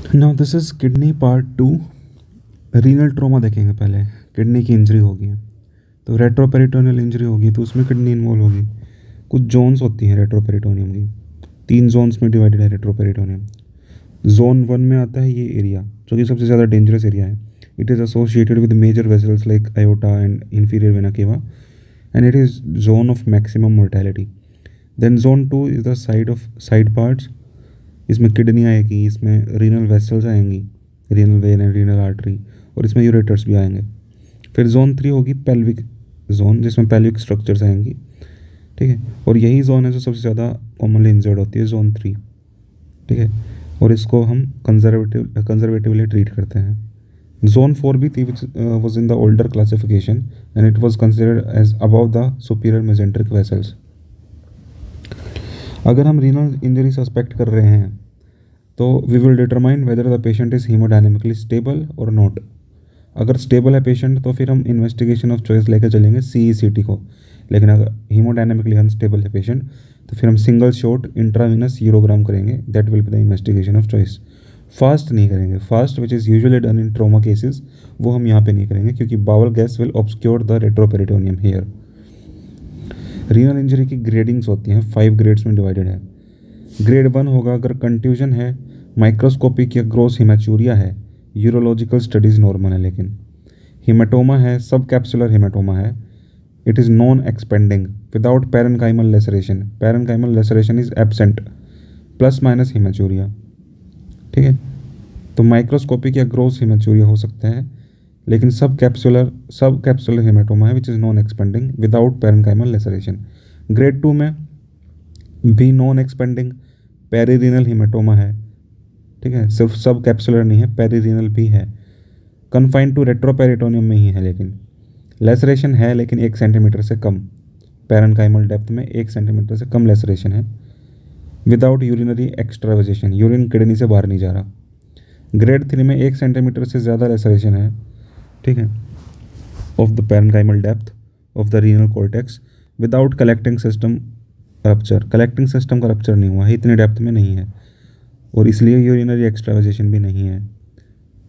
Now this is kidney part 2। Renal trauma देखेंगे पहले। Kidney की इंजरी होगी तो रेट्रोपेरिटोनियल इंजरी होगी तो उसमें किडनी इन्वॉल्व होगी। कुछ जोन्स होती हैं रेट्रोपेरिटोनियम की, 3 जोन्स में डिवाइडेड है रेट्रोपेरिटोनियम। जोन 1 में आता है ये एरिया जो कि सबसे ज़्यादा डेंजरस एरिया है। It is associated with major vessels like aorta and inferior vena cava and it is zone of maximum mortality. Then zone 2 is the side parts. इसमें किडनी आएगी, इसमें रीनल वेसल्स आएंगी, renal vein and renal artery, और इसमें ureters भी आएंगे। फिर zone 3 होगी पेल्विक जोन, जिसमें पेल्विक स्ट्रक्चर्स आएंगी। ठीक है, और यही जोन है जो सबसे ज़्यादा कॉमनली इंजर्ड होती है, जोन 3। ठीक है, और इसको हम कंजर्वेटिवली ट्रीट करते हैं। जोन 4 भी थी which was in the older classification and it was considered as above the superior mesenteric vessels. अगर हम रीनल इंजरी सस्पेक्ट कर रहे हैं तो we will determine whether the patient is haemodynamically stable और नॉट। अगर स्टेबल है पेशेंट तो फिर हम इन्वेस्टिगेशन ऑफ चॉइस लेकर चलेंगे CECT को। लेकिन अगर हीमोडायनेमिकली अनस्टेबल है पेशेंट तो फिर हम सिंगल शॉट इंट्रावीनस यूरोग्राम करेंगे। That will be the investigation of choice. FAST नहीं करेंगे, FAST which is usually done in trauma cases, वो हम यहाँ पे नहीं करेंगे क्योंकि bowel gas will obscure the retroperitoneum here. Renal injury की ग्रेडिंग्स होती हैं, 5 ग्रेड्स में डिवाइडेड है। ग्रेड 1 होगा अगर कंट्यूजन है, माइक्रोस्कोपिक या ग्रोस हिमेचूरिया है, यूरोलॉजिकल स्टडीज़ नॉर्मल है। लेकिन हिमेटोमा है, सब कैप्सुलर हिमेटोमा है, it is non expanding without parenchymal laceration, parenchymal laceration is absent, plus minus haematuria. ठीक है, तो माइक्रोस्कोपिक या ग्रोस हिमेचूरिया हो सकता है, लेकिन सब कैप्सुलर हिमेटोमा है which is non expanding without parenchymal laceration. Grade 2 में भी नॉन एक्सपेंडिंग पेरीरीनल हिमेटोमा है। ठीक है, सिर्फ सब कैप्सुलर नहीं है, पेरीरीनल भी है, कन्फाइंड टू रेट्रोपेरिटोनियम में ही है। लेकिन लेसरेशन है, लेकिन 1 सेंटीमीटर से कम, पैरेनकाइमल डेप्थ में 1 सेंटीमीटर से कम लेसरेशन है, विदाउट यूरिनरी एक्सट्रावेजेशन, यूरिन किडनी से बाहर नहीं जा रहा। ग्रेड 3 में 1 सेंटीमीटर से ज़्यादा लेसरेशन है, ठीक है, of the parenchymal depth of the renal cortex without collecting system rupture, collecting system का रप्चर नहीं हुआ है, इतने डेप्थ में नहीं है, और इसलिए यूरिनरी एक्सट्रावेजेशन भी नहीं है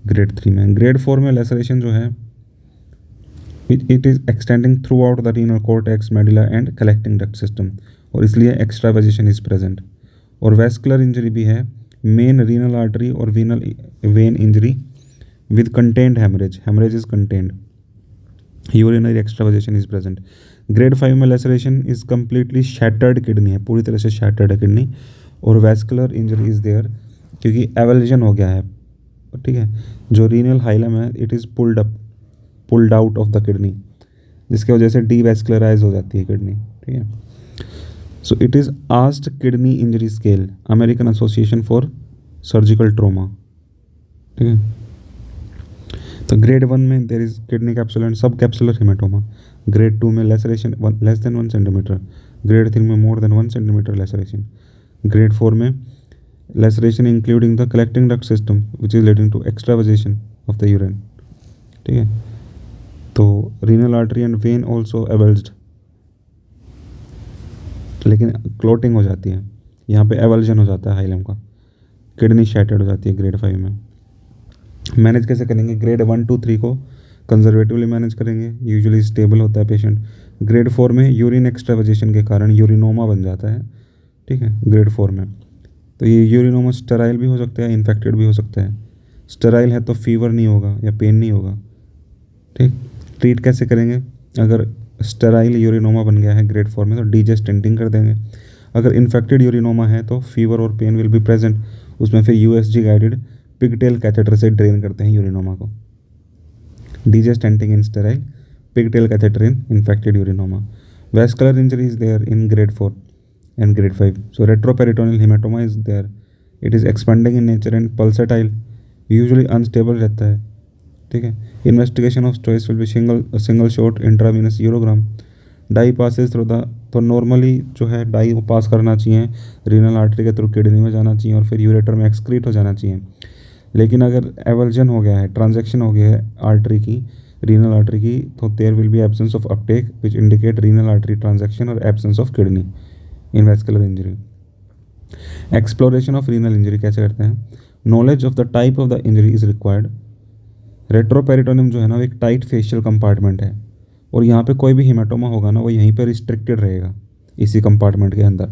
ग्रेड 3 में। ग्रेड 4 में लेसरेशन जो है it is extending throughout the renal cortex, medulla and collecting duct system, और इसलिए एक्सट्रावेजेशन इज प्रेजेंट। और वेस्कुलर इंजरी भी है, मेन रीनल आर्टरी और renal vein injury with contained haemorrhage, haemorrhage is contained, urinary extravasation is present. Grade 5 में laceration is completely shattered kidney है, पूरी तरह से शैटर्ड है किडनी, और वेस्कुलर इंजरी इज़ देयर क्योंकि एवल्जन हो गया है। ठीक है, जो रीनल हाइलम है it is pulled out of the kidney, जिसकी वजह से डीवेस्कुलराइज हो जाती है किडनी। ठीक है, so it is AAST kidney injury scale, American Association for surgical trauma. ठीक है, तो ग्रेड 1 में there is kidney capsular and sub capsular haematoma. Grade 2 में laceration less than 1 centimetre, grade 3 में more than 1 centimetre laceration, grade 4 में laceration including the collecting duct system which is leading to extravasation of the urine. ठीक है, तो renal artery and when also एवल्ज्ड, लेकिन clotting हो जाती है, यहाँ पे एवल्जन हो जाता है हाइलम का, किडनी शैटर्ड हो जाती है ग्रेड 5 में। मैनेज कैसे करेंगे? ग्रेड 1 2 3 को कंजर्वेटिवली मैनेज करेंगे, यूजुअली स्टेबल होता है पेशेंट। ग्रेड 4 में यूरिन एक्स्ट्रावेजेशन के कारण यूरिनोमा बन जाता है। ठीक है, ग्रेड 4 में तो ये यूरिनोमा स्टेराइल भी हो सकता है, इन्फेक्टेड भी हो सकता है। स्टेराइल है तो फीवर नहीं होगा या पेन नहीं होगा। ठीक, ट्रीट कैसे करेंगे? अगर स्टेराइल यूरिनोमा बन गया है ग्रेड 4 में तो डीजे स्टेंटिंग कर देंगे। अगर इन्फेक्टेड यूरिनोमा है तो फीवर और पेन विल बी प्रेजेंट, उसमें फिर USG गाइडेड पिगटेल कैथेटर से ड्रेन करते हैं यूरिनोमा को। DJ stenting in sterile, pigtail catheter in infected urinoma. Vascular injury is there in grade 4 and grade 5. So retroperitoneal hematoma is there. It is expanding in nature and pulsatile, usually unstable रहता है। ठीक है, investigation of choice will be single shot intravenous urogram. Dye passes through the, तो normally जो है dye को pass करना चाहिए, रीनल आर्टरी के थ्रू किडनी में जाना चाहिए और फिर यूरेटर में एक्सक्रीट हो जाना चाहिए। लेकिन अगर एवल्जन हो गया है, ट्रांजैक्शन हो गया है आर्टरी की, रीनल आर्टरी की, तो there will be absence of uptake which indicate renal artery transection और absence of kidney in vascular injury. Exploration of renal injury कैसे करते हैं? Knowledge of the type of the injury is required. Retroperitoneum जो है ना वो एक tight facial compartment है, और यहाँ पे कोई भी हेमाटोमा होगा ना वो यहीं पे रिस्ट्रिक्टेड रहेगा इसी कंपार्टमेंट के अंदर।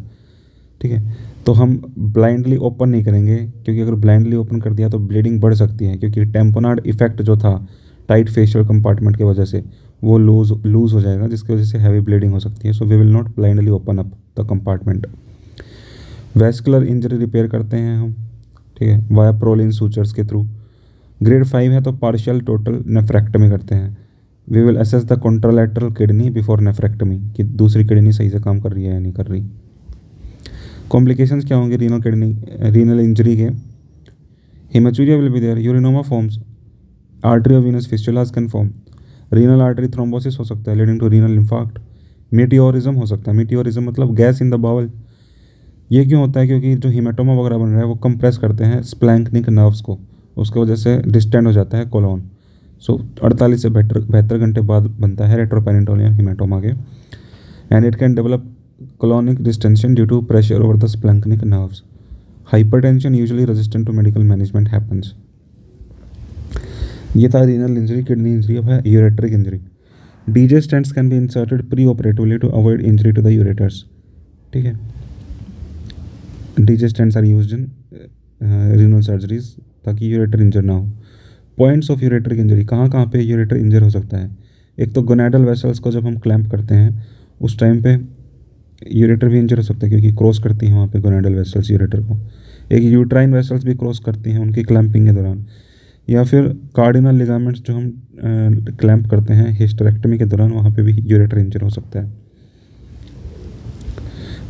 ठीक है, तो हम ब्लाइंडली ओपन नहीं करेंगे, क्योंकि अगर ब्लाइंडली ओपन कर दिया तो ब्लीडिंग बढ़ सकती है, क्योंकि टेम्पोनार्ड इफेक्ट जो था टाइट फेशियल कंपार्टमेंट की वजह से वो लूज हो जाएगा, जिसकी वजह से हैवी ब्लीडिंग हो सकती है। So we will not blindly open up the compartment. Vascular injury repair करते हैं हम, ठीक है, वाया प्रोलिन सूचर्स के थ्रू। ग्रेड 5 है तो पार्शियल टोटल नेफ्रेक्टमी करते हैं। We will assess the contralateral kidney before nephrectomy, कि दूसरी किडनी सही से काम कर रही है या नहीं कर रही। कॉम्प्लिकेशंस क्या होंगे रीनल इंजरी के? Haematuria will be there, urinoma forms, arteriovenous fistulas can form, renal artery thrombosis हो सकता है leading to renal infarct, meteorism हो सकता है। मीटियोरिज्म मतलब गैस इन द बाउल। ये क्यों होता है? क्योंकि जो हीमेटोमा वगैरह बन रहा है वो कंप्रेस करते हैं स्प्लैंकनिक नर्व्स को, उसकी वजह से डिस्टेंड हो जाता है कोलोन। सो 48 से 72 घंटे बाद बनता है रेट्रोपेरिटोनियल हीमेटोमा के, and it can develop colonic distension due to pressure over the splanchnic nerves. Hypertension usually resistant to medical management happens. ये था रीनल इंजरी, किडनी इंजरी। अब है ureteric injury. DJ stents can be inserted preoperatively to avoid injury to the ureters. ठीक है, DJ stents are used in renal surgeries ताकि ureter injure ना हो। Points of ureteric injury, कहाँ कहाँ पे यूरेटर इंजर हो सकता है? एक तो गोनाडल वेसल्स को जब हम क्लैम्प करते हैं उस टाइम पे यूरेटर भी इंजर हो सकता है, क्योंकि क्रॉस करती हैं वहाँ पे गोनाडल वेसल्स यूरेटर को। एक यूट्राइन वेसल्स भी क्रॉस करती हैं उनकी क्लैंपिंग के दौरान, या फिर कार्डिनल लिगामेंट्स जो हम क्लैंप करते हैं हिस्टेरेक्टमी के दौरान, वहाँ पे भी यूरेटर इंजर हो सकता है।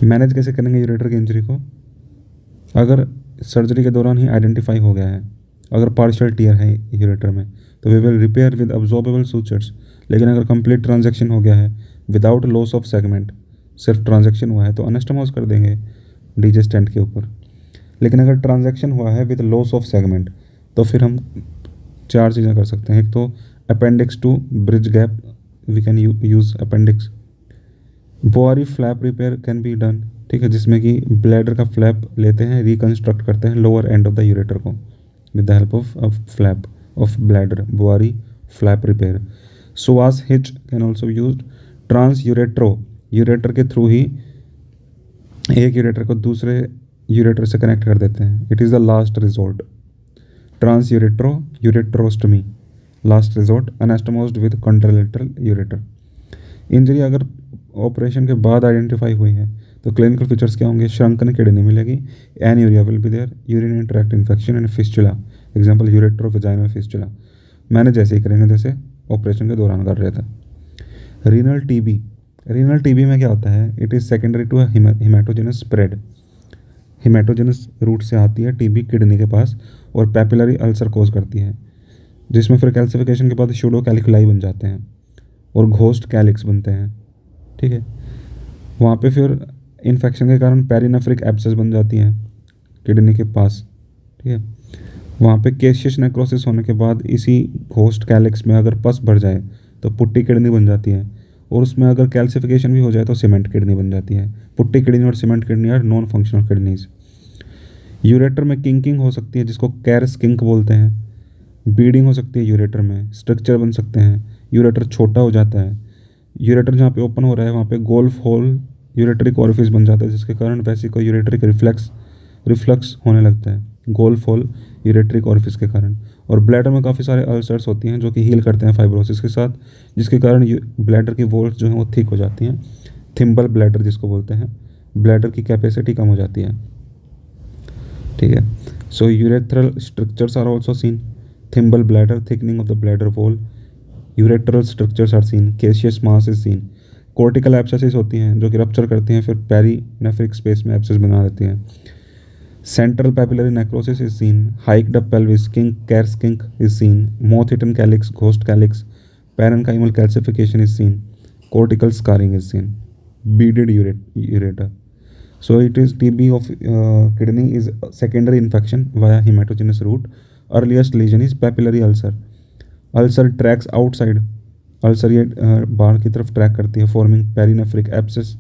मैनेज कैसे करेंगे यूरेटर की इंजरी को? अगर सर्जरी के दौरान ही आइडेंटिफाई हो गया है, अगर पार्शियल टीयर है यूरेटर में, तो we will repair with absorbable sutures. लेकिन अगर कंप्लीट ट्रांजैक्शन हो गया है विदाउट लॉस ऑफ सेगमेंट, सिर्फ ट्रांजैक्शन हुआ है, तो अनेस्टमोज कर देंगे डीजे स्टेंट के ऊपर। लेकिन अगर ट्रांजैक्शन हुआ है विद लॉस ऑफ सेगमेंट, तो फिर हम 4 चीज़ें कर सकते हैं। एक तो appendix to bridge gap, we can use appendix. Boari flap repair can be done, ठीक है, जिसमें कि ब्लैडर का फ्लैप लेते हैं, रिकन्स्ट्रक्ट करते हैं lower end of the ureter को with the help of flap of bladder, Boari flap repair. Psoas hitch can also use. Trans uretero, ureter के थ्रू ही एक यूरेटर को दूसरे यूरेटर से कनेक्ट कर देते हैं। It is the last resort. Trans uretero, ureterostomy, last resort, anastomosed with contralateral ureter. Injury अगर ऑपरेशन के बाद आइडेंटिफाई हुई है तो क्लिनिकल फीचर्स क्या होंगे? श्रंकन किडनी मिलेगी, anuria will be there, urinary tract infection and fistula, example ureterovaginal fistula. मैंने जैसे ही करेंगे जैसे ऑपरेशन के दौरान कर रहे थे। रीनल टीबी, रीनल टीबी में क्या होता है? It is secondary to haematogenous spread. Haematogenous route से आती है टीबी किडनी के पास और पैपिलरी अल्सर कोज करती है, जिसमें फिर कैल्सिफिकेशन के बाद शूडो कैलिकुलाई बन जाते हैं और घोस्ट कैलिक्स बनते हैं। ठीक है, वहाँ पे फिर इन्फेक्शन के कारण पेरिनेफ्रिक एब्सेस बन जाती हैं किडनी के पास। ठीक है, वहाँ पे केशियस नेक्रोसिस होने के बाद इसी घोस्ट कैलिक्स में अगर पस भर जाए तो पुट्टी किडनी बन जाती है, और उसमें अगर कैल्सिफिकेशन भी हो जाए तो सीमेंट किडनी बन जाती है। पुट्टी किडनी और cement kidney are non functional kidneys. Ureter में किंकिंग हो सकती है, जिसको कैरस किंक बोलते हैं। बीडिंग हो सकती है यूरेटर में, स्ट्रक्चर बन सकते हैं, यूरेटर छोटा हो जाता है। यूरेटर जहाँ पे ओपन हो रहा है वहाँ पे गोल्फ होल यूरेटरिक ऑरिफिस बन जाता है, जिसके कारण वेसिको यूरेटरिक रिफ्लक्स होने लगता है, गोल्फ होल यूरेटरिक ऑरिफिस के कारण। और ब्लैडर में काफ़ी सारे अल्सर्स होती हैं जो कि हील करते हैं फाइब्रोसिस के साथ, जिसके कारण ब्लैडर की वॉल्स जो हैं वो थिक हो जाती हैं, थिम्बल ब्लैडर जिसको बोलते हैं, ब्लैडर की कैपेसिटी कम हो जाती है। ठीक है, so urethral strictures are also seen, thimble bladder, thickening of the bladder wall, ureteral strictures are seen, caseous mass is seen. Cortical abscesses होती हैं जो कि रप्चर करती हैं, फिर पेरीनेफ्रिक स्पेस में एब्सेस बना देती हैं। Central papillary necrosis is seen, hiked up pelvis, kink, Kerr's kink is seen, moth-eaten calyx, ghost calyx, parenchymal calcification is seen, cortical scarring is seen, beaded ureter. So it is TB of kidney is secondary infection via hematogenous route. Earliest lesion is papillary ulcer. Ulcer tracks outside. Ulcer ये बाहर की तरफ track करती है, forming perinephric abscess,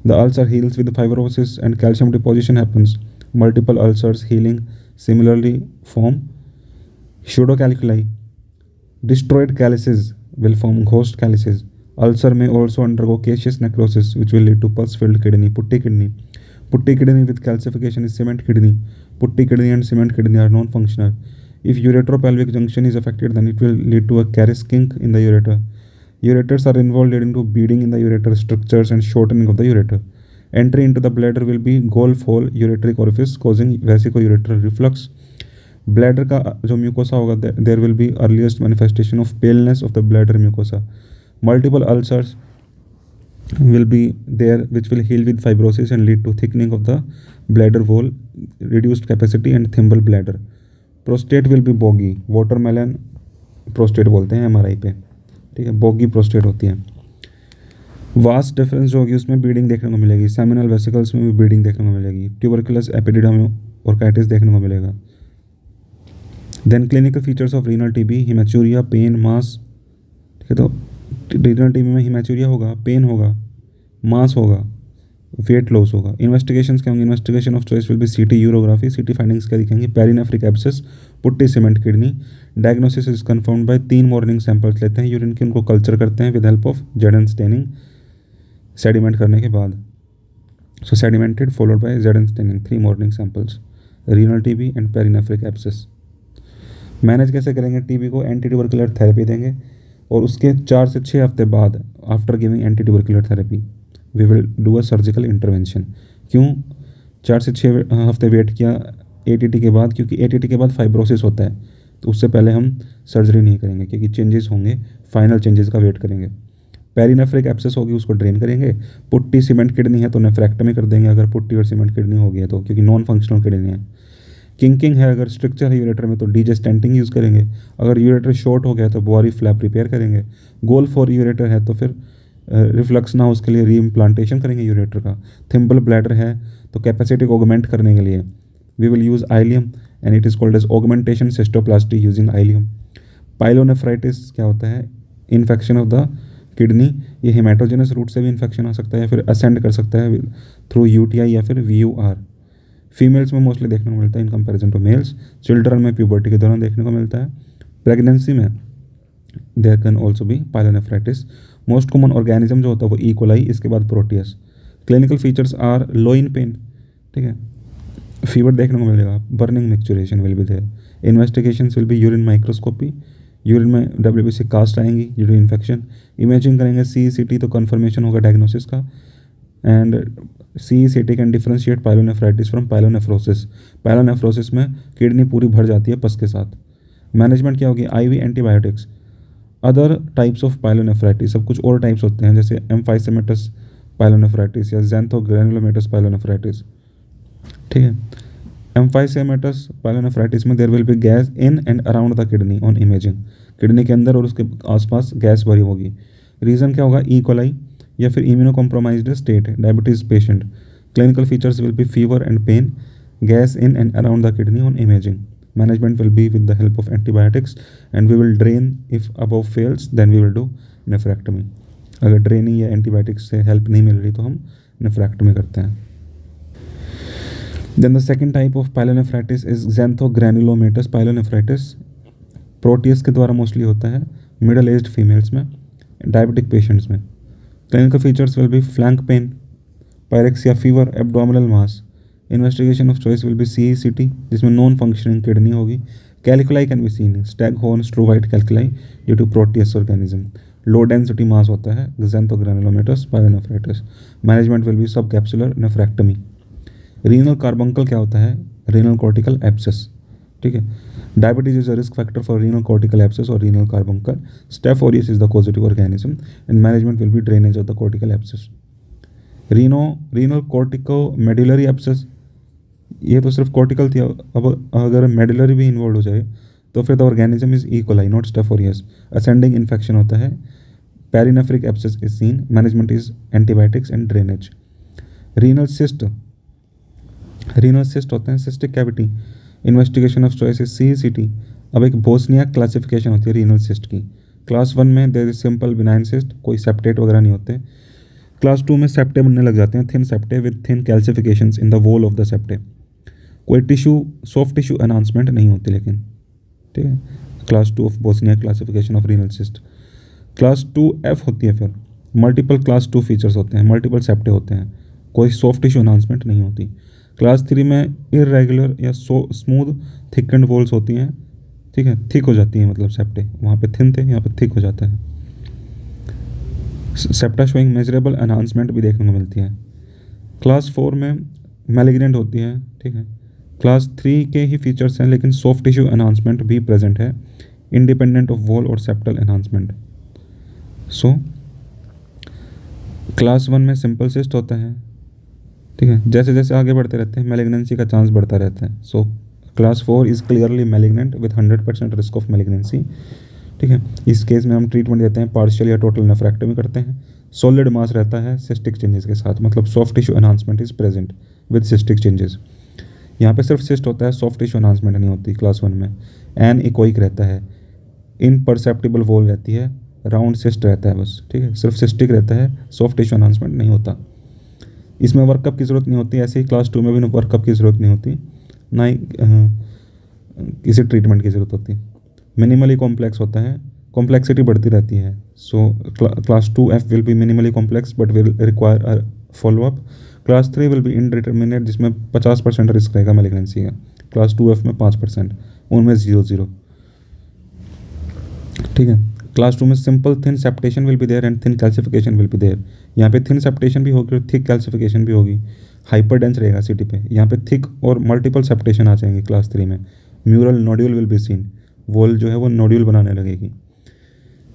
The ulcer heals with fibrosis and calcium deposition happens. Multiple ulcers healing similarly form pseudocalculi. Destroyed calyces will form ghost calyces. Ulcer may also undergo caseous necrosis, which will lead to pus-filled kidney, putty kidney. Putty kidney with calcification is cement kidney. Putty kidney and cement kidney are non-functional. If uretropelvic junction is affected, then it will lead to a Caris kink in the ureter. Ureters are involved, leading to bleeding in the ureter structures and shortening of the ureter. Entry into the bladder will be golf hole ureteric orifice, causing vesicoureteral reflux. Bladder का जो mucosa होगा, there will be earliest manifestation of paleness of the bladder mucosa. Multiple ulcers will be there which will heal with fibrosis and lead to thickening of the bladder wall, reduced capacity and thimble bladder. Prostate will be boggy, watermelon prostate बोलते हैं MRI पे, ठीक है. Boggy prostate होती है. Vast difference जो होगी उसमें ब्लीडिंग देखने को मिलेगी. सेमिनल वेसिकल्स में भी ब्लीडिंग देखने को मिलेगी. ट्यूबरकुलस एपिडिडम ऑर्काइटिस देखने को मिलेगा. Then clinical features of renal TB, haematuria, pain, mass, ठीक है. तो रीनल टीबी में हिमेचूरिया होगा, पेन होगा, मास होगा, वेट लॉस होगा. इन्वेस्टिगेशंस क्या होंगे? Investigation of choice will be CT urography. CT findings क्या दिखेंगे? Perinephric abscess, putty cement kidney. Diagnosis is confirmed by 3 morning samples लेते हैं यूरिन के, उनको कल्चर करते हैं with help of ZN staining, sediment करने के बाद. So sedimented followed by ZN staining, 3 morning samples, renal TB and perinephric abscess. Manage कैसे करेंगे? टीबी को एंटी ट्यूबरकुलर थेरेपी देंगे और उसके 4 से 6 हफ्ते बाद after giving anti tubercular therapy we will do a surgical intervention. क्यों 4 से 6 हफ्ते वेट किया एटीटी के बाद? क्योंकि एटीटी के बाद फाइब्रोसिस होता है, तो उससे पहले हम सर्जरी नहीं करेंगे क्योंकि चेंजेस होंगे, फाइनल चेंजेस का वेट करेंगे. पेरिनेफ्रिक एब्सेस होगी, उसको ड्रेन करेंगे. पुट्टी सीमेंट किडनी है तो नेफ्रेक्टमी कर देंगे अगर पुट्टी और सीमेंट किडनी हो गई है तो, क्योंकि नॉन फंक्शनल किडनी है. किंकिंग है, अगर स्ट्रक्चर है यूरेटर में तो डीजेस्टेंटिंग यूज़ करेंगे. अगर यूरेटर शॉर्ट हो गया तो बोरी फ्लैप रिपेयर करेंगे. गोल फॉर यूरेटर है तो फिर रिफ्लक्स ना हो उसके लिए रीइम्प्लांटेशन करेंगे यूरेटर का. थिम्बल ब्लैडर है तो कैपेसिटी को ऑगमेंट करने के लिए we will use ileum and it is called as augmentation cystoplasty using ileum. Pyelonephritis क्या होता है? Infection of the kidney. ये हेमाटोजेनस रूट से भी इन्फेक्शन आ सकता है, फिर असेंड कर सकता है थ्रू यूटीआई या फिर VUR. फीमेल्स में मोस्टली देखने को मिलता है in comparison to males. Children में प्यूबर्टी के दौरान देखने को मिलता है. प्रेगनेंसी में there can also be pyelonephritis. Most common organism जो होता है वो ई कोलाई, इसके बाद proteus. Clinical features are loin pain, ठीक है. फीवर देखने को मिलेगा. Burning micturition will be there. Investigations will be urine microscopy. Urine में WBC कास्ट आएंगी ड्यू टू इन्फेक्शन. इमेजिंग करेंगे CECT तो कन्फर्मेशन होगा डायग्नोसिस का. And CECT can differentiate pyelonephritis from pyelonephrosis. Pyelonephrosis में किडनी पूरी भर जाती है पस के साथ. मैनेजमेंट क्या होगी? IV antibiotics. Other types of pyelonephritis, सब कुछ और टाइप्स होते हैं जैसे एम्फाइसेमेटस पाइलोनेफ्राइटिस या ज़ैंथोग्रैनुलोमेटस पाइलोनेफ्राइटिस, ठीक है. एम्फाइसेमेटस पाइलोनेफ्राइटिस में there will be gas in and around the kidney on imaging. Kidney के अंदर और उसके आसपास गैस भरी होगी. रीज़न क्या होगा? ई कोलाई या फिर immunocompromised state, diabetes patient. Clinical features will be fever and pain, gas in and around the kidney on imaging. Management will be with the help of antibiotics and we will drain. If above fails then we will do nephrectomy. अगर draining या antibiotics से help नहीं मिल रही तो हम nephrectomy करते हैं. Then the second type of pyelonephritis is xanthogranulomatous pyelonephritis. Proteus के द्वारा मोस्टली होता है मिडल एज्ड फीमेल्स में, डायबिटिक पेशेंट्स में. Clinical features will be flank pain, pyrexia fever, abdominal mass. Investigation of choice will be CECT जिसमें non functioning kidney होगी. Calculi can be seen, staghorn struvite calculi due to proteus organism. Low density mass होता है xanthogranulomatous pyelonephritis. Management will be sub capsular nephrectomy. Renal carbuncle क्या होता है? Renal cortical abscess, ठीक है. Diabetes is a risk factor for renal cortical abscess और renal carbuncle. Staph is the causative organism and management will be drainage of the cortical abscess. Renal cortico medullary abscess, ये तो सिर्फ cortical थी, अब अगर medullary भी involve हो जाए तो फिर the organism is E coli not staph aureus. Ascending infection होता है. Perinephric abscess is seen. Management is antibiotics and drainage. Renal cyst होते हैं cystic cavity. Investigation of choice is CECT. अब एक बोस्निया क्लासिफिकेशन होती है रीनल सिस्ट की. Class 1 में there is simple benign cyst, कोई सेप्टेट वगैरह नहीं होते. क्लास 2 में सेप्टे बनने लग जाते हैं, thin septa with thin calcifications in the wall of the septa. कोई टिश्यू, सॉफ्ट टिश्यू एनहांसमेंट नहीं होती लेकिन, ठीक है। Class 2 of Bosnia classification of renal cyst. Class 2F होती है फिर, मल्टीपल क्लास 2 फीचर्स होते हैं, मल्टीपल सेप्टे होते हैं, कोई सॉफ्ट टिश्यू एनहांसमेंट नहीं होती। क्लास 3 में इरेगुलर या स्मूथ थिकन्ड वॉल्स होती हैं, ठीक है, थिक हो जाती हैं, मतलब सेप्टे वहाँ पे थिन थे, यहाँ पे थिक हो जाते हैं। सेप्टा शोइंग मेजरेबल एनहांसमेंट भी देखने को मिलती है। क्लास 4 में मैलिग्नेंट होती है, ठीक है। क्लास 3 के ही फीचर्स हैं लेकिन सॉफ्ट टिश्यू एनहांसमेंट भी प्रेजेंट है, इंडिपेंडेंट ऑफ वॉल और सेप्टल एनहांसमेंट। सो क्लास 1 में सिंपल सिस्ट होता है, ठीक है। जैसे जैसे आगे बढ़ते रहते हैं मैलिग्नेंसी का चांस बढ़ता रहता है। So class 4 is clearly malignant with 100% risk of malignancy, ठीक है। इस केस में हम ट्रीटमेंट देते हैं, पार्शियल या टोटल नेफ्रेक्टमी करते हैं। सॉलिड मास रहता है सिस्टिक चेंजेस के साथ, मतलब soft tissue enhancement is present with cystic changes. यहाँ पे सिर्फ सिस्ट होता है, सॉफ्ट टिश्यू एनहांसमेंट नहीं होती क्लास 1 में। एन इकोइक रहता है, इनपरसेप्टिबल वॉल रहती है, राउंड सिस्ट रहता है बस, ठीक है। सिर्फ सिस्टिक रहता है, सॉफ्ट टिश्यू एनहांसमेंट नहीं होता। इसमें वर्कअप की ज़रूरत नहीं होती, ऐसे ही क्लास 2 में भी वर्कअप की ज़रूरत नहीं होती, ना ही किसी ट्रीटमेंट की ज़रूरत होती। मिनिमली कॉम्प्लेक्स होता है, कॉम्प्लेक्सिटी बढ़ती रहती है। So class 2F will be minimally complex but will require a follow up. Class 3 will be indeterminate, जिसमें 50% रिस्क रहेगा मैलिग्नेंसी का। क्लास 2F में 5%, उनमें 0-0, ठीक है। क्लास 2 में simple thin septation will be there and thin calcification will be there. यहाँ पे थिन सेप्टेशन भी होगी और थिक कैल्सिफिकेशन भी होगी। हाइपर डेंस रहेगा सिटी पे, यहाँ पे थिक और मल्टीपल सेप्टेशन आ जाएंगे क्लास 3 में। Mural nodule will be scene, wall जो है वो नोड्यूल बनाने लगेगी।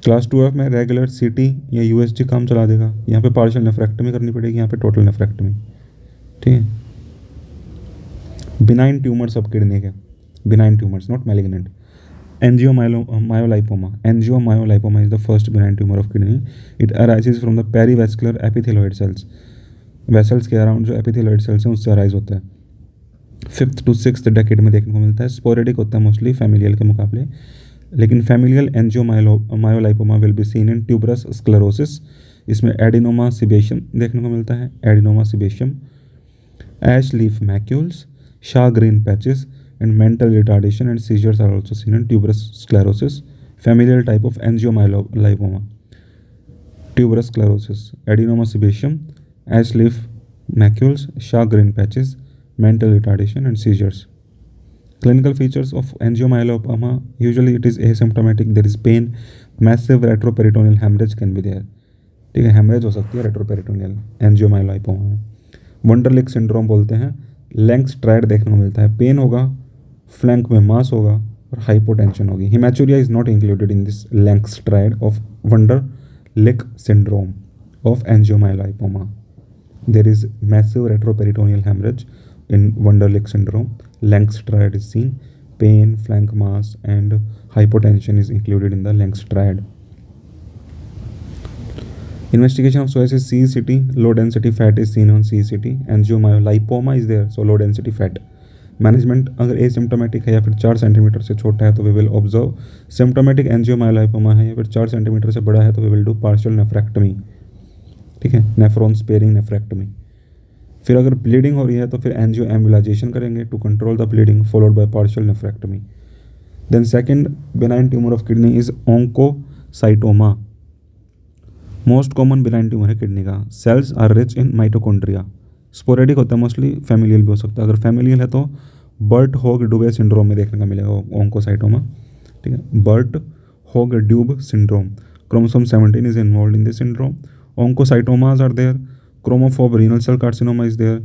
क्लास 2F में रेगुलर सीटी या यूएसजी काम चला देगा, यहाँ पे पार्शियल नेफ्रेक्टमी करनी पड़ेगी, यहाँ पे टोटल नेफ्रेक्टमी, ठीक है। बिनाइन ट्यूमर्स ऑफ किडनी के, benign tumours not malignant. Angiomyolipoma. Angiomyolipoma is the first benign tumor of kidney. It arises from the perivascular epithelioid cells. Vessels के अराउंड जो एपिथेलॉइड सेल्स हैं उससे अराइज होता है। 5th to 6th decade में देखने को मिलता है। स्पोरेडिक होता है मोस्टली फैमिलियल के मुकाबले, लेकिन familial angiomyolipoma will be seen in tuberous sclerosis. इसमें एडिनोमा सिबेशियम देखने को मिलता है, adenoma sebaceum, ash leaf macules, shagreen patches and mental retardation and seizures are also seen in tuberous sclerosis. Familial type of angiomyolipoma, tuberous sclerosis, adenoma sebaceum, ash leaf macules, Sjogren patches, mental retardation and seizures. Clinical features of angiomyolipoma, usually it is asymptomatic, there is pain, massive retroperitoneal hemorrhage can be there, ठीक है। Haemorrhage हो सकती है retroperitoneal एंजियोमायोलाइपोमा में। वंडरलिक syndrome बोलते हैं, length STRIDE देखने को मिलता है, पेन होगा, फ्लैंक में मास होगा और हाइपोटेंशन होगी। Haematuria is not included in this Lenk's triad of Wunderlich syndrome of angiomyolipoma. There is massive retroperitoneal haemorrhage in Wunderlich syndrome, Lenk's triad is seen, pain, flank mass and hypotension is included in the Lenz triad. Investigation of psoriasis CECT, low density fat is seen on CECT. Angiomyolipoma is there, so low density fat. Management अगर asymptomatic है या फिर 4 centimetre से छोटा है तो we will observe. Symptomatic angiomyolipoma है या फिर 4 सेंटीमीटर से बड़ा है तो we will do partial nephrectomy, ठीक है, नेफ्रॉन स्पेयरिंग नेफ्रेक्टमी। फिर अगर ब्लीडिंग हो रही है तो फिर एंजियो एम्बुलाइजेशन करेंगे to control the bleeding, followed by partial nephrectomy. Then second benign tumour of kidney is oncocytoma, most common benign tumour है किडनी का। Cells are rich in mitochondria, sporadic होता है मोस्टली, फैमिलियल भी हो सकता है। अगर फैमिलियल है तो बर्ट होग ड्यूबे सिंड्रोम में देखने का मिलेगा ओंकोसाइटोमा, ठीक है, Birt Hogg Dube syndrome. Chromosome 17 is involve in this syndrome. Oncocytomas are there, chromophobe renal cell carcinoma is there,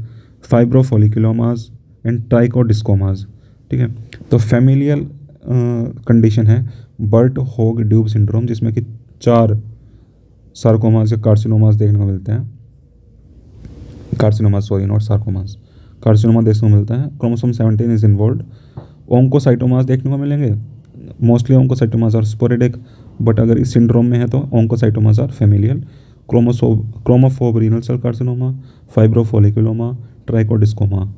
fibrofolliculomas and trichodiscomas, ठीक है। तो फैमिलियल कंडीशन है बर्ट होग ड्यूब सिंड्रोम, जिसमें कि 4 सार्कोमास या कार्सिनोमास देखने को मिलते हैं। Carcinomas sorry not sarcomas, carcinoma देखने को मिलता है। Chromosome 17 is involve. ओंकोसाइटोमास देखने को मिलेंगे, mostly oncocytomas are sporadic, but अगर इस सिंड्रोम में है तो oncocytomas are familial. Chromophobe renal cell carcinoma, fibrofolliculoma, trichodiscoma.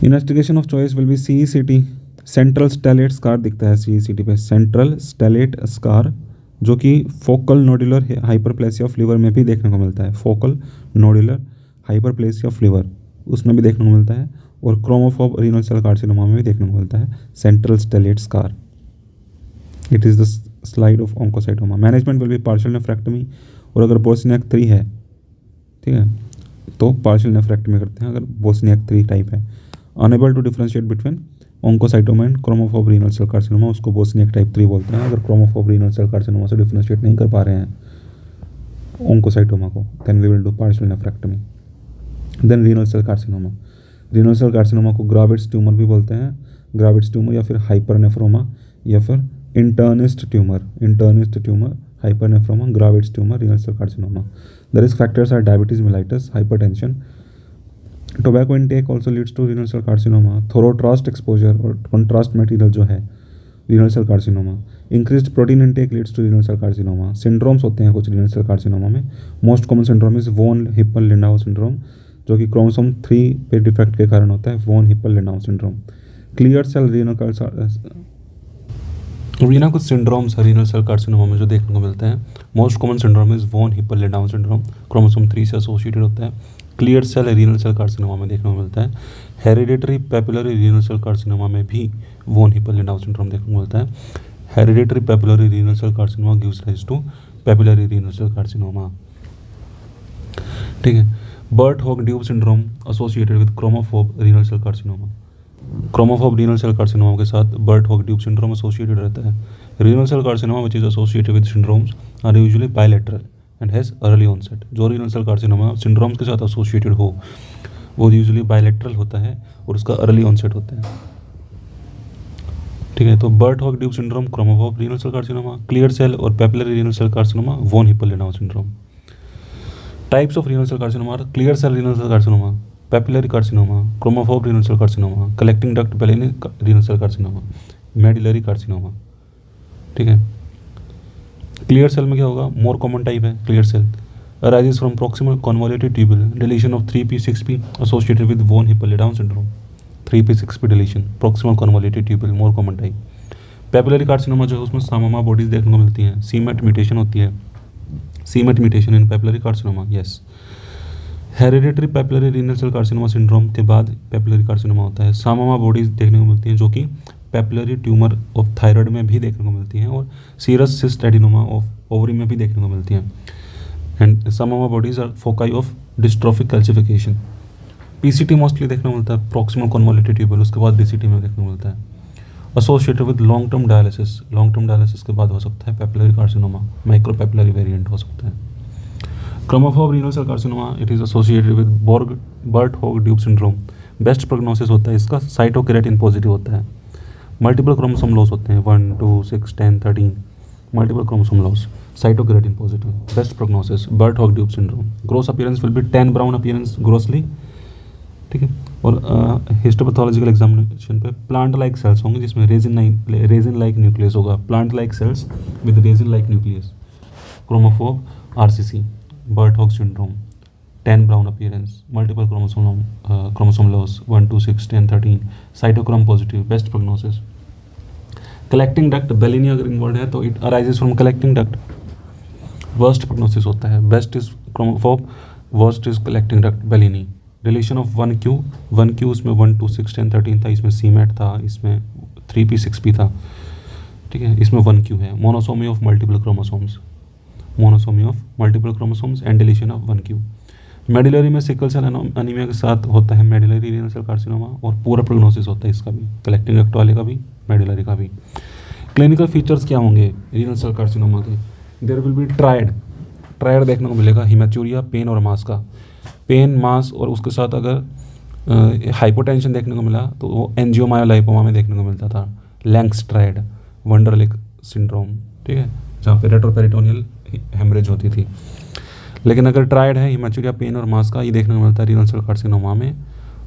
Investigation of choice will be CECT। Central stellate scar दिखता है CECT पे, सेंट्रल स्टेलेट स्कार जो कि focal nodular hyperplasia of liver में भी देखने को मिलता है। Focal nodular hyperplasia of liver उसमें भी देखने को मिलता है, और क्रोमोफोब रीनल सेल कार्सिनोमा में भी देखने को मिलता है central stellate scar. It is the slide of ऑन्कोसाइटोमा। Management will B partial nephrectomy, और अगर बोस्नियाक 3 है, ठीक है, तो पार्शियल नेफ्रेक्टमी करते हैं अगर बोस्नियाक 3 टाइप है। Unable to differentiate between oncocytoma and chromophobe renal cell carcinoma, उसको बोस्नियाक टाइप 3 बोलते हैं। अगर क्रोमोफोब रीनल सेल कार्सिनोमा से डिफ्रेंशिएट नहीं कर पा रहे हैं ऑन्कोसाइटोमा को, then we will do partial nephrectomy. Then renal cell carcinoma. Renal cell carcinoma को ग्राविट्स ट्यूमर भी बोलते हैं, ग्राविट्स ट्यूमर या फिर हाइपरनेफ्रोमा या फिर internist tumour, hypernephroma, Grawitz tumour, renal cell carcinoma. The risk factors are diabetes mellitus, hypertension, tobacco intake also leads to renal cell carcinoma. Thorotrast exposure और contrast material जो है renal cell carcinoma. Increased protein intake leads to renal cell carcinoma. Syndromes होते हैं कुछ renal cell carcinoma में। Most common syndrome is von Hippel Lindau syndrome, जो कि chromosome 3 पे डिफेक्ट के कारण होता है, von Hippel Lindau syndrome. Clear cell renal कुछ सिंड्रोम्स रीनल सेल कार्सिनोमा में जो देखने को मिलते हैं। Most common syndrome is von Hippel Lindau syndrome, chromosome 3 से एसोसिएटेड होता है। Clear cell renal cell carcinoma में देखने को मिलता है। Hereditary papillary renal cell carcinoma में भी वॉन हिप्पल लिंडाउ सिंड्रोम देखने को मिलता है। Hereditary papillary renal cell carcinoma gives rise to papillary renal cell carcinoma, ठीक है। Birt Hogg Dube syndrome associated with chromophobe renal cell carcinoma. Chromophobe renal cell carcinoma के साथ Birt Hogg Dube syndrome associated रहता है। Renal cell carcinoma which is associated with syndromes are usually bilateral and has early onset. जो renal cell carcinoma syndromes के साथ associated हो वो usually bilateral होता है और उसका अर्ली ऑनसेट होता है, ठीक है। तो Birt Hogg Dube syndrome, chromophobe renal cell carcinoma, clear cell और papillary renal cell carcinoma, von Hippel Lindau syndrome. Types of renal cell carcinoma are clear cell renal cell carcinoma, papillary carcinoma, chromophobe renal cell carcinoma, collecting duct Bellini renal cell carcinoma, medullary carcinoma, ठीक है। Clear cell में क्या होगा, more common type है clear cell, arises from proximal convoluted tubule, deletion of 3p6p associated with von Hippel Lindau syndrome. 3p6p deletion, proximal convoluted tubule, more common type. Papillary carcinoma जो है उसमें सामामा bodies देखने को मिलती हैं, सीमेट म्यूटेशन होती है, c MET mutation in papillary carcinoma, yes. Hereditary papillary renal cell carcinoma syndrome के बाद पेपिलरी कार्सिनोमा होता है। सामामा बॉडीज देखने को मिलती हैं जो कि पेपिलरी ट्यूमर ऑफ थायराइड में भी देखने को मिलती हैं और serous cyst adenoma of ovary में भी देखने को मिलती हैं। And psammoma bodies are foci of dystrophic calcification. PCT mostly देखने को मिलता है, प्रॉक्सिमल कॉन्वोल्यूटेड ट्यूबुल, उसके बाद डीसीटी में देखने को मिलता है। Associated with long term dialysis, long term dialysis के बाद हो सकता है papillary carcinoma, micro papillary variant हो सकता है। Chromophobe renal cell carcinoma, it is associated with Birt Hogg Dube syndrome. Best prognosis होता है इसका, साइटोकेराटिन पॉजिटिव होता है। मल्टीपल क्रोमोसोम लॉस होते हैं, 1, 2, 6, 10, 13 multiple chromosome loss, cytokeratin positive, best prognosis, Birt Hogg Dube syndrome. Gross appearance will be tan brown appearance grossly, ठीक है। और हिस्टोपैथोलॉजिकल एग्जामिनेशन पे प्लांट लाइक सेल्स होंगे जिसमें रेजिन लाइक न्यूक्लियस होगा, plant like cells with raisin like nucleus. Chromophobe RCC, Birt Hogg syndrome, tan brown appearance, multiple chromosome loss, 1, 2, 6, 10, 13 cytochrome positive, best prognosis. Collecting duct Bellini अगर involve है तो it arises from collecting duct, worst prognosis होता है। Best is chromophobe, worst is collecting duct Bellini. Deletion of 1q उसमें 1, 2, 6, 10, 13 था, इसमें cement था, इसमें 3p6p था, ठीक है। इसमें 1q है। Monosomy of multiple chromosomes, monosomy of multiple chromosomes and deletion of 1q। मेडिलरी में सिकल सेल एनीमिया के साथ होता है मेडिलरी रीनल सेल कार्सिनोमा और पूरा प्रोग्नोसिस होता है इसका भी, कलेक्टिंग डक्ट वाले का भी, मेडिलरी का भी। क्लिनिकल फीचर्स क्या होंगे रीनल सेल कार्सिनोमा के, देयर विल बी ट्रायड देखने को मिलेगा, हिमेचूरिया, पेन और मास का, पेन, मास और उसके साथ अगर हाइपोटेंशन देखने को मिला तो वो एंजियोमायोलाइपोमा में देखने को मिलता था, लैंक्स ट्रायड, वंडरलिक सिंड्रोम, ठीक है, जहाँ पे रेट्रोपेरिटोनियल हेमरेज होती थी। लेकिन अगर ट्रायड है हिमेचूरिया, पेन और मास का, ये देखने को मिलता है रीनल सेल कार्सिनोमा में।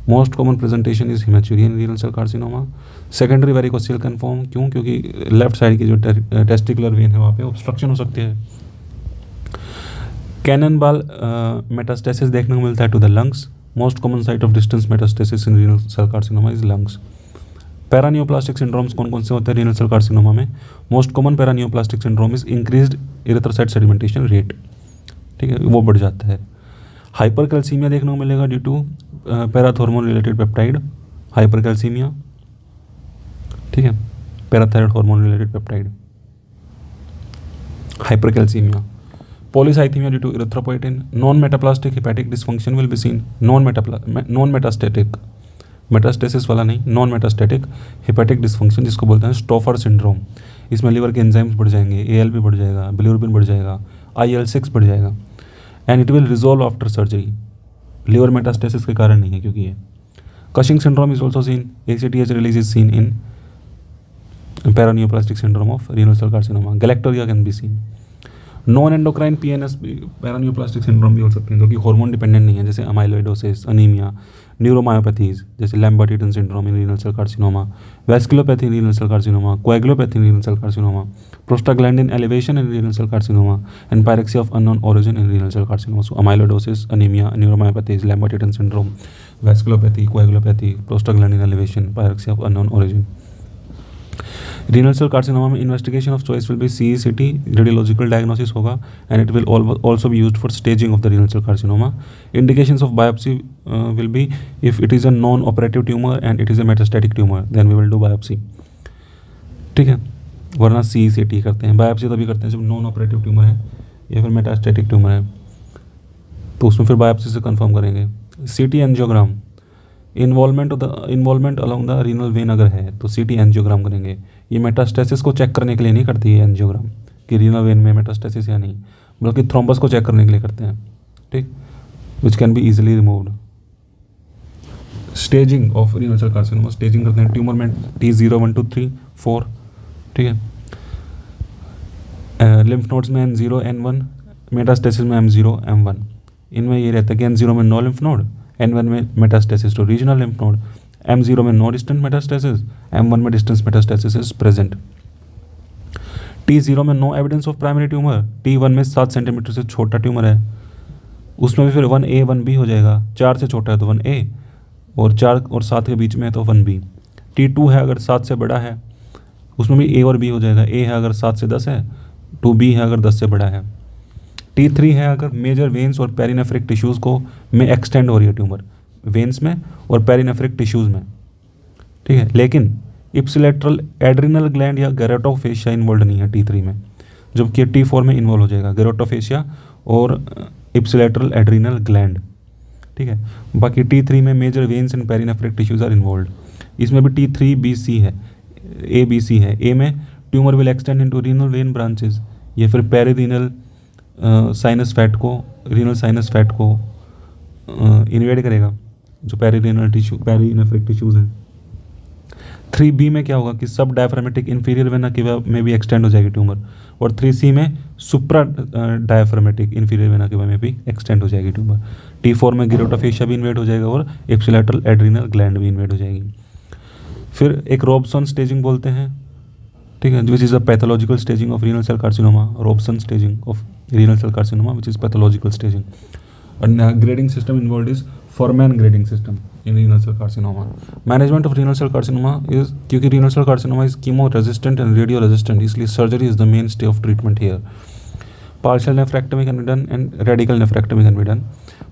Most common presentation is haematuria in renal cell carcinoma. Secondary varicocele confirm, क्यों, क्योंकि लेफ्ट साइड की जो टेस्टिकुलर वेन है वहाँ पे ऑब्स्ट्रक्शन हो सकती है। कैनन बाल मेटास्टेसिस देखने को मिलता है to the lungs. Most common site of distance metastasis in renal cell carcinoma is lungs. Paraneoplastic syndromes कौन कौन से होते हैं रीनल सेल कार्सिनोमा में? Most common paraneoplastic syndrome is increased erythrocyte sedimentation rate, ठीक है, वो बढ़ जाता है। हाइपरकैल्सीमिया देखने को मिलेगा due to parathormone related peptide hypercalcaemia, ठीक है, parathyroid hormone related peptide hypercalcaemia. Polycythaemia due to erythropoietin. Non metaplastic hepatic dysfunction will be seen. Non metastatic, metastasis वाला नहीं, नॉन मेटास्टेटिक हेपेटिक डिसफंक्शन जिसको बोलते हैं स्टोफर सिंड्रोम। इसमें liver के enzymes बढ़ जाएंगे, ALP बढ़ जाएगा, बिलिरुबिन बढ़ जाएगा, IL-6 बढ़ जाएगा, and it will resolve after surgery. Liver metastasis के कारण नहीं है क्योंकि ये Cushing syndrome is also seen. ACTH release is seen in paraneoplastic syndrome of renal cell carcinoma. Galactorrhoea can be seen. Non endocrine PNS paraneoplastic syndrome भी हो सकते हैं जो कि हार्मोन डिपेंडेंट नहीं है, जैसे अमाइलोइडोसिस, अनीमिया, न्यूरोमायोपैथीज जैसे Lambert Eaton syndrome in renal cell carcinoma, vasculopathy in renal cell carcinoma, coagulopathy in renal cell carcinoma, prostaglandin elevation in renal cell carcinoma, and pyrexia of unknown origin in renal cell carcinoma. So amyloidosis, anaemia, neuromyopathies, Lambert Eaton syndrome, vasculopathy, coagulopathy, prostaglandin elevation, pyrexia of unknown origin. Renal cell carcinoma में investigation of choice will be CECT, radiological diagnosis होगा, and it will also be used for staging of the renal cell carcinoma. Indications of biopsy will be if it is a non operative tumour and it is a metastatic tumour then we will do biopsy, ठीक है, वरना CECT करते हैं। Biopsy तभी करते हैं जब non operative tumour है या फिर मेटास्टैटिक ट्यूमर है, तो उसमें फिर बायोप्सी से कंफर्म करेंगे। CT angiogram, involvement along the renal when अगर है तो CT एंजियोग्राम करेंगे। ये मेटास्टेसिस को चेक करने के लिए नहीं करती है एंजियोग्राम कि रीनल वेन में मेटास्टेसिस या नहीं, बल्कि थ्रोम्बस को चेक करने के लिए करते हैं, ठीक, which can be easily removed. Staging of renal cell carcinoma, staging करते हैं ट्यूमर में T0, 1, 2, 3, 4, ठीक है, लिम्फ नोड्स में N0, N1, मेटास्टेसिस में M0, M1। इनमें ये रहता है कि N0 में नो लिम्फ नोड, N1 में metastasis to regional lymph node, M0 में नो डिस्टेंट मेटास्टेसिस, M1 में distance metastasis is present. T0 में no evidence of primary tumour, T1 में 7 सेंटीमीटर से छोटा ट्यूमर है, उसमें भी फिर 1A 1B हो जाएगा। 4 से छोटा है तो 1A, और 4 और 7 के बीच में है तो 1B। T2 है अगर 7 से बड़ा है, उसमें भी A और B हो जाएगा। A है अगर 7 से 10 है, 2B है अगर 10 से बड़ा है। T3 है अगर मेजर वेन्स और पेरिनेफ्रिक टिश्यूज़ को में एक्सटेंड हो रही है ट्यूमर, वेन्स में और पेरिनेफ्रिक टिश्यूज़ में, ठीक है, लेकिन इप्सिलेटरल एड्रिनल ग्लैंड या गेरोटोफेशिया इन्वॉल्व नहीं है T3 में, जबकि T4 में इन्वॉल्व हो जाएगा गेरोटोफेशिया और इप्सिलेटरल एड्रिनल ग्लैंड, ठीक है। बाकी T3 में major veins and perinephric tissues are involve. इसमें भी T3BC है, ABC है। A में tumour will extend into renal vein branches, या फिर पेरिरीनल साइनस फैट को, रीनल साइनस फैट को इन्वेड करेगा, जो पेरिरीनल टिश्यू, पेरिनेफ्रिक टिश्यूज़ हैं। 3B में क्या होगा कि सब डायफ्रामेटिक इंफीरियर वेना केवा में भी एक्सटेंड हो जाएगी ट्यूमर, और 3C में सुप्रा डायफ्रामेटिक इंफीरियर वेना केवा में भी एक्सटेंड हो जाएगी ट्यूमर। T4 में गेरोटोफेशिया भी इन्वेड हो जाएगा और इप्सिलेटरल एड्रिनल ग्लैंड भी इन्वेड हो जाएगी। फिर एक रॉबसन स्टेजिंग बोलते हैं, ठीक है, which is a pathological staging of renal cell carcinoma. Robson staging of renal cell carcinoma which is pathological staging. And grading system involved is Forman grading system in renal cell carcinoma. Management of renal cell carcinoma is, क्योंकि renal cell carcinoma is chemo resistant and radio resistant, इसलिए surgery is the mainstay of treatment here. Partial nephrectomy can be done and radical nephrectomy can be done.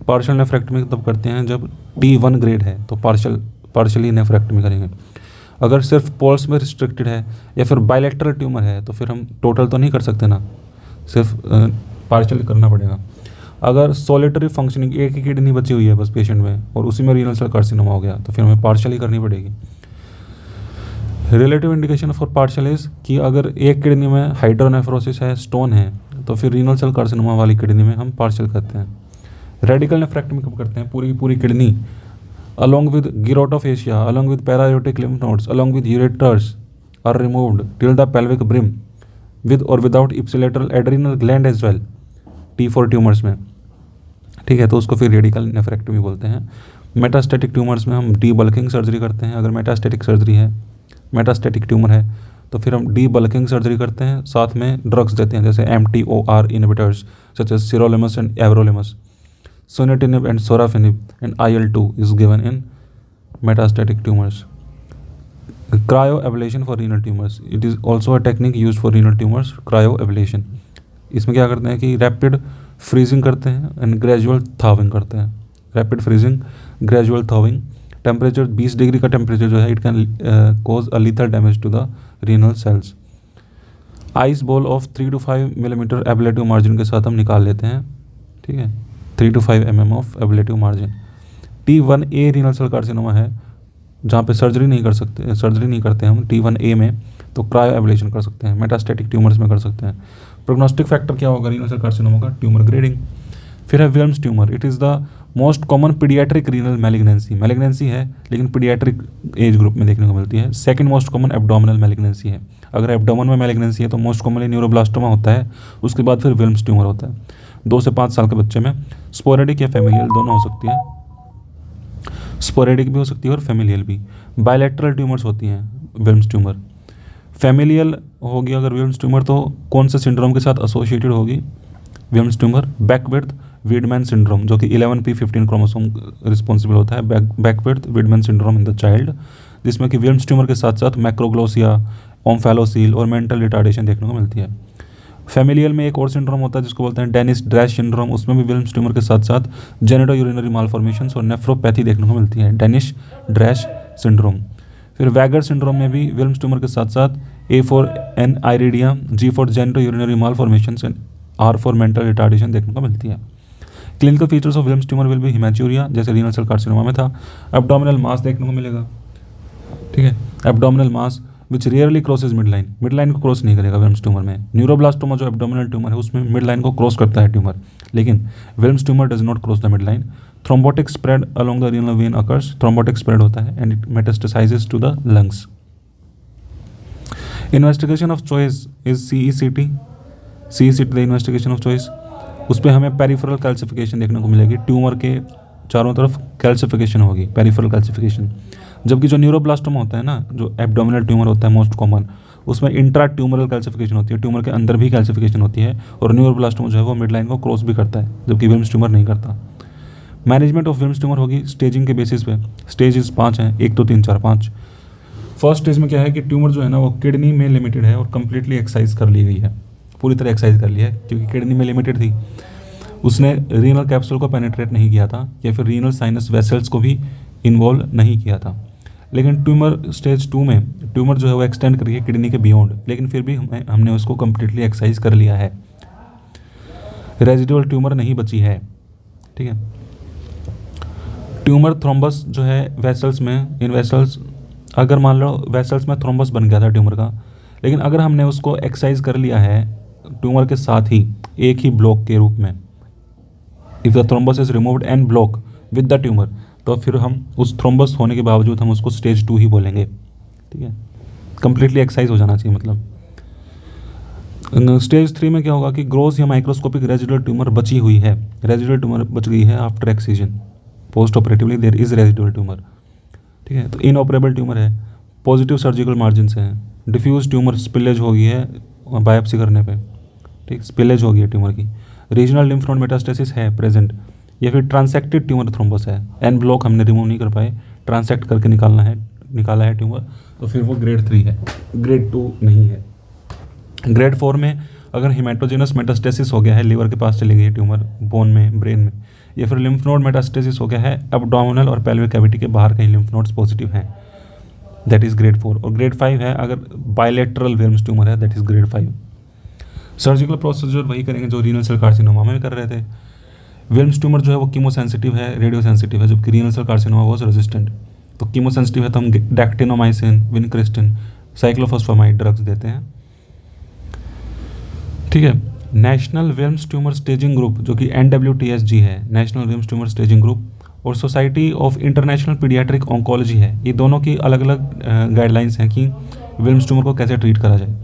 Partial nephrectomy तब करते हैं जब T1 grade है तो partially nephrectomy करेंगे। अगर सिर्फ पोल्स में रिस्ट्रिक्टेड है या फिर बायलैटरल ट्यूमर है तो फिर हम टोटल तो नहीं कर सकते ना, सिर्फ पार्शियल करना पड़ेगा। अगर सॉलिटरी फंक्शनिंग, एक ही किडनी बची हुई है बस पेशेंट में और उसी में रीनल सेल कार्सिनोमा हो गया तो फिर हमें पार्शियल ही करनी पड़ेगी। Relative indication for partial is कि अगर एक किडनी में हाइड्रोनेफ्रोसिस है, स्टोन है, तो फिर रीनल सेल कार्सिनोमा वाली किडनी में हम पार्शियल करते हैं। रेडिकल नेफ्रेक्टमी कब करते हैं? पूरी पूरी kidney along with gyrotofacia, along with para-aortic lymph nodes, along with ureters are removed till the pelvic brim with or without ipsilateral adrenal gland as well, T4 tumours में, ठीक है, तो उसको फिर रेडिकल नेफ्रेक्टमी बोलते हैं। मेटास्टेटिक ट्यूमर्स में हम डी बल्किंग सर्जरी करते हैं। अगर मेटास्टेटिक सर्जरी है, मेटास्टेटिक ट्यूमर है तो फिर हम डी बल्किंग सर्जरी करते हैं, साथ में ड्रग्स देते हैं जैसे MTOR inhibitors such as sirolimus and everolimus, sunitinib and sorafenib, and IL-2 is given in metastatic tumors. Cryo ablation for renal tumours, it is also a technique use for renal tumours, cryo ablation. इसमें क्या करते हैं कि rapid freezing करते हैं and gradual thawing करते हैं। Rapid freezing, gradual thawing, temperature 20 degree का टेम्परेचर जो है it can cause a lethal damage to the renal cells. Ice ball of 3 to 5 millimetre ablative margin के साथ हम निकाल लेते हैं, ठीक है, 3 to 5 mm of ablative margin. T1A renal cell carcinoma है जहाँ पे सर्जरी नहीं करते हम T1A में, तो क्रायो एबलेशन कर सकते हैं। मेटास्टेटिक ट्यूमर्स में कर सकते हैं। प्रोग्नोस्टिक फैक्टर क्या होगा रीनल सेल कार्सिनोमा का? Tumour grading. फिर है Wilms tumour, it is the most common paediatric renal malignancy है, लेकिन पीडियाट्रिक एज ग्रुप में देखने को मिलती है। Second most common abdominal malignancy है। अगर एब्डोमेन में मैलिग्नेंसी है तो मोस्ट कॉमनली न्यूरोब्लास्टोमा होता है, उसके बाद फिर विल्म्स ट्यूमर होता है। 2 से 5 साल के बच्चे में स्पोरेडिक या फेमिलियल दोनों हो सकती है, स्पोरेडिक भी हो सकती है और फेमिलियल भी। बायलैटरल ट्यूमर्स होती हैं विल्म्स ट्यूमर। फेमिलियल होगी अगर विल्म्स ट्यूमर तो कौन से सिंड्रोम के साथ एसोसिएटेड होगी विल्म्स ट्यूमर? बैकवर्थ वीडमैन सिंड्रोम, जो कि 11p15 क्रोमोसोम रिस्पॉन्सिबल होता है, बैकवर्थ वीडमैन सिंड्रोम इन द चाइल्ड, जिसमें कि विल्म्स ट्यूमर के साथ साथ मैक्रोग्लोसिया, ओम्फैलोसील और मेंटल रिटार्डेशन देखने को मिलती है। फेमिलियल में एक और सिंड्रोम होता है जिसको बोलते हैं डेनिस ड्रैश सिंड्रोम, उसमें भी विल्म्स ट्यूमर के साथ साथ जेनेटो यूरिनरी मालफॉर्मेशंस और नेफ्रोपैथी देखने को मिलती है, डेनिस ड्रैश सिंड्रोम। फिर वैगर सिंड्रोम में भी विल्म्स ट्यूमर के साथ साथ A for aniridia, G for genito urinary malformations and R for mental retardation देखने को मिलती है। Clinical features of Wilms tumour will be haematuria, जैसे रीनल सेल कार्सिनोमा में था। एब्डोमिनल मास देखने को मिलेगा, ठीक है, एब्डोमिनल मास विच रेयरली क्रॉसेज मिड लाइन को क्रॉस नहीं करेगा विल्म्स ट्यूमर में। न्यूरोब्लास्टोमा जो एब्डोमिनल ट्यूमर है उसमें मिड लाइन को क्रॉस करता है ट्यूमर, लेकिन Wilms tumour does not cross the mid line. Thrombotic spread along the renal vein occurs, thrombotic spread होता है and it metastasizes to the lungs. Investigation of choice is CECT the investigation of choice. उस पर हमें peripheral calcification देखने को मिलेगी, tumour के चारों तरफ कैल्सिफिकेशन होगी, पेरिफेरल कैल्सिफिकेशन। जबकि जो न्यूरोब्लास्टोमा होता है ना, जो एब्डोमिनल ट्यूमर होता है मोस्ट कॉमन, उसमें इंट्रा ट्यूमरल कैल्सिफिकेशन होती है, ट्यूमर के अंदर भी कैल्सिफिकेशन होती है, और न्यूरोब्लास्टोमा जो है वो मिड लाइन को क्रॉस भी करता है, जबकि विल्म्स ट्यूमर नहीं करता। मैनेजमेंट ऑफ विल्म्स ट्यूमर होगी स्टेजिंग के बेसिस पे। स्टेजेस 5 हैं, 1 2 3 4 5। फर्स्ट स्टेज में क्या है कि ट्यूमर जो है ना वो किडनी में लिमिटेड है और कम्प्लीटली एक्सरसाइज कर ली गई है, पूरी तरह एक्सरसाइज कर लिया है, क्योंकि किडनी में लिमिटेड थी, उसने रीनल कैप्सूल को पेनिट्रेट नहीं किया था या फिर रीनल साइनस वेसल्स को भी इन्वॉल्व नहीं किया था। लेकिन ट्यूमर स्टेज 2 में ट्यूमर जो है वो एक्सटेंड कर रही है किडनी के बियॉन्ड, लेकिन फिर भी हमने उसको कम्प्लीटली एक्सरसाइज कर लिया है, रेजिडुअल ट्यूमर नहीं बची है, ठीक है। ट्यूमर थ्रोम्बस जो है वेसल्स में, इन वेसल्स अगर मान लो वेसल्स में थ्रोम्बस बन गया था ट्यूमर का, लेकिन अगर हमने उसको एक्सरसाइज कर लिया है ट्यूमर के साथ ही एक ही ब्लॉक के रूप में, if the thrombus is removed and block with the tumour, तो फिर हम उस थ्रोम्बस होने के बावजूद हम उसको स्टेज 2 ही बोलेंगे, ठीक है। कंप्लीटली एक्सरसाइज हो जाना चाहिए मतलब। स्टेज 3 में क्या होगा कि ग्रोस या माइक्रोस्कोपिक रेजिडुअल ट्यूमर बची हुई है, रेजिडुअल ट्यूमर बच गई है after excision, post operatively there is residual tumour, ठीक है। तो इनऑपरेबल ट्यूमर है, पॉजिटिव सर्जिकल मार्जिन से है, डिफ्यूज ट्यूमर स्पिलेज हो गई है बायोप्सी करने पे, ठीक, स्पिलेज हो गई है ट्यूमर की, रीजनल लिम्फ नोड मेटास्टेसिस है प्रेजेंट, या फिर ट्रांसेक्टेड ट्यूमर थ्रोम्बस है, एन ब्लॉक हमने रिमूव नहीं कर पाए, ट्रांसेक्ट करके निकाला है ट्यूमर, तो फिर वो ग्रेड 3 है, ग्रेड 2 नहीं है। ग्रेड 4 में अगर हिमेटोजेनस मेटास्टेसिस हो गया है, लीवर के पास चली गई है ट्यूमर, बोन में, ब्रेन में, या फिर लिम्फ नोड मेटास्टेसिस हो गया है, एब्डोमिनल और पेल्विक कैविटी के बाहर कहीं लिम्फ नोड्स पॉजिटिव हैं, दैट इज़ ग्रेड 4। और ग्रेड 5 है अगर बायलैटरल विल्म्स ट्यूमर है, that is grade 5। Surgical procedure वही करेंगे जो रीनल सेल कार्सिनोमा में कर रहे थे। विल्म्स ट्यूमर जो है वो कीमोसेंसिटिव है, रेडियो सेंसिटिव है, जबकि renal cell carcinoma was resistant. तो कीमोसेंसिटिव है तो हम डैक्टिनोमाइसिन, विनक्रिस्टिन, साइक्लोफॉस्फामाइड ड्रग्स देते हैं, ठीक है। National Wilms tumour staging group जो कि NWTSG है, national Wilms tumour staging group, और society of international paediatric oncology है, ये दोनों की अलग अलग गाइडलाइंस हैं कि विल्म्स ट्यूमर को कैसे ट्रीट करा जाए।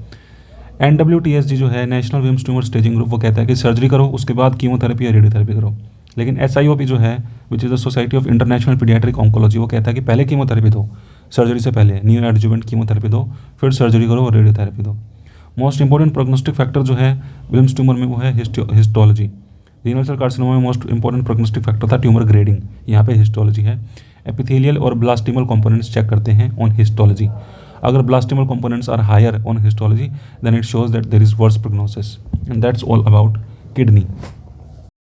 NWTSG जो है, national Wilms tumour staging group, वो कहता है कि सर्जरी करो, उसके बाद कीमोथेरेपी या रेडियोथेरेपी करो। लेकिन SIOP जो है, which is the society of international paediatric oncology, वो कहता है कि पहले कीमोथेरेपी दो, सर्जरी से पहले न्यू एडजुवेंट कीमोथेरेपी दो, फिर सर्जरी करो और रेडियोथेरेपी दो। मोस्ट इंपॉर्टेंट प्रोग्नोस्टिक फैक्टर जो है विल्म्स ट्यूमर में वो है हिस्टोलॉजी। रीनल सेल कार्सिनोमा में मोस्ट इंपॉर्टेंट प्रोग्नोस्टिक फैक्टर था ट्यूमर ग्रेडिंग, यहाँ पे हिस्टोलॉजी है। एपिथेलियल और ब्लास्टिमल कंपोनेंट्स चेक करते हैं ऑन हिस्टोलॉजी। अगर blastemal components are higher on histology then it shows that there is worse prognosis, and that's all about kidney.